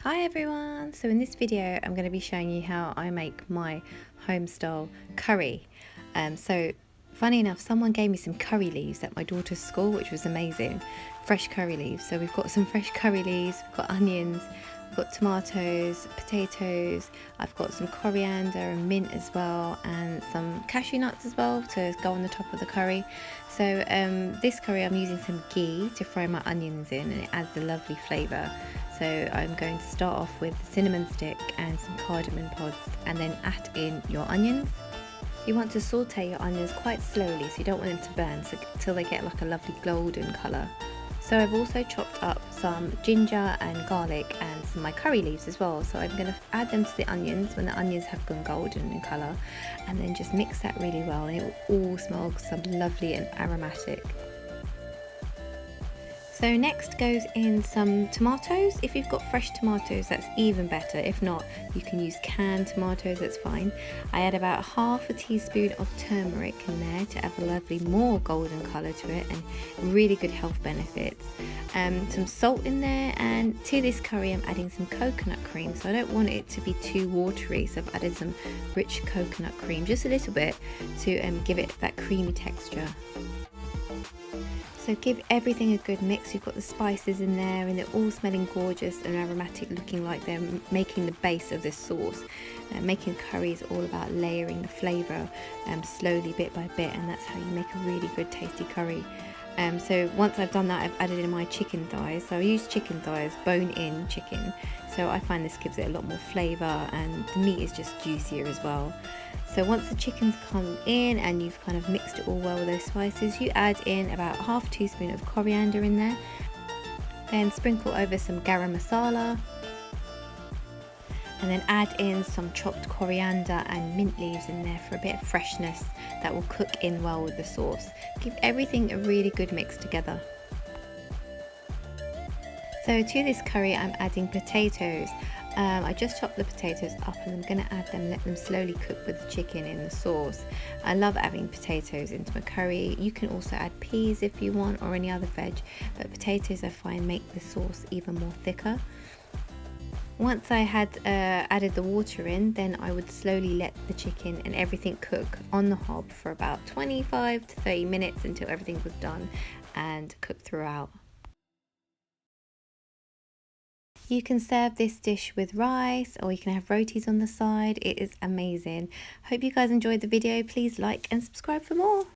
Hi everyone! So in this video I'm going to be showing you how I make my home style curry. So funny enough, someone gave me some curry leaves at my daughter's school, which was amazing. Fresh curry leaves. So we've got some fresh curry leaves, we've got onions, we've got tomatoes, potatoes, I've got some coriander and mint as well, and some cashew nuts as well to go on the top of the curry. So this curry I'm using some ghee to fry my onions in, and it adds a lovely flavour. So I'm going to start off with the cinnamon stick and some cardamom pods, and then add in your onions. You want to saute your onions quite slowly, so you don't want them to burn, so until they get like a lovely golden colour. So I've also chopped up some ginger and garlic and some of my curry leaves as well. So I'm going to add them to the onions when the onions have gone golden in colour, and then just mix that really well, and it will all smell some lovely and aromatic. So next goes in some tomatoes. If you've got fresh tomatoes, that's even better. If not, you can use canned tomatoes, that's fine. I add about half a teaspoon of turmeric in there to add a lovely more golden colour to it and really good health benefits. Some salt in there, and to this curry I'm adding some coconut cream. So I don't want it to be too watery, so I've added some rich coconut cream, just a little bit, to give it that creamy texture. So give everything a good mix. You've got the spices in there and they're all smelling gorgeous and aromatic, looking like they're making the base of this sauce. Making curry is all about layering the flavour slowly, bit by bit, and that's how you make a really good tasty curry. So once I've done that, I've added in my chicken thighs. So I use chicken thighs, bone-in chicken. So I find this gives it a lot more flavour, and the meat is just juicier as well. So once the chicken's come in and you've kind of mixed it all well with those spices, you add in about half a teaspoon of coriander in there. Then sprinkle over some garam masala. And then add in some chopped coriander and mint leaves in there for a bit of freshness that will cook in well with the sauce. Give everything a really good mix together. So to this curry I'm adding potatoes. I just chopped the potatoes up and I'm going to add them, let them slowly cook with the chicken in the sauce. I love adding potatoes into my curry. You can also add peas if you want, or any other veg, but potatoes I find make the sauce even more thicker. Once I had added the water in, then I would slowly let the chicken and everything cook on the hob for about 25 to 30 minutes until everything was done and cooked throughout. You can serve this dish with rice, or you can have rotis on the side. It is amazing. Hope you guys enjoyed the video. Please like and subscribe for more.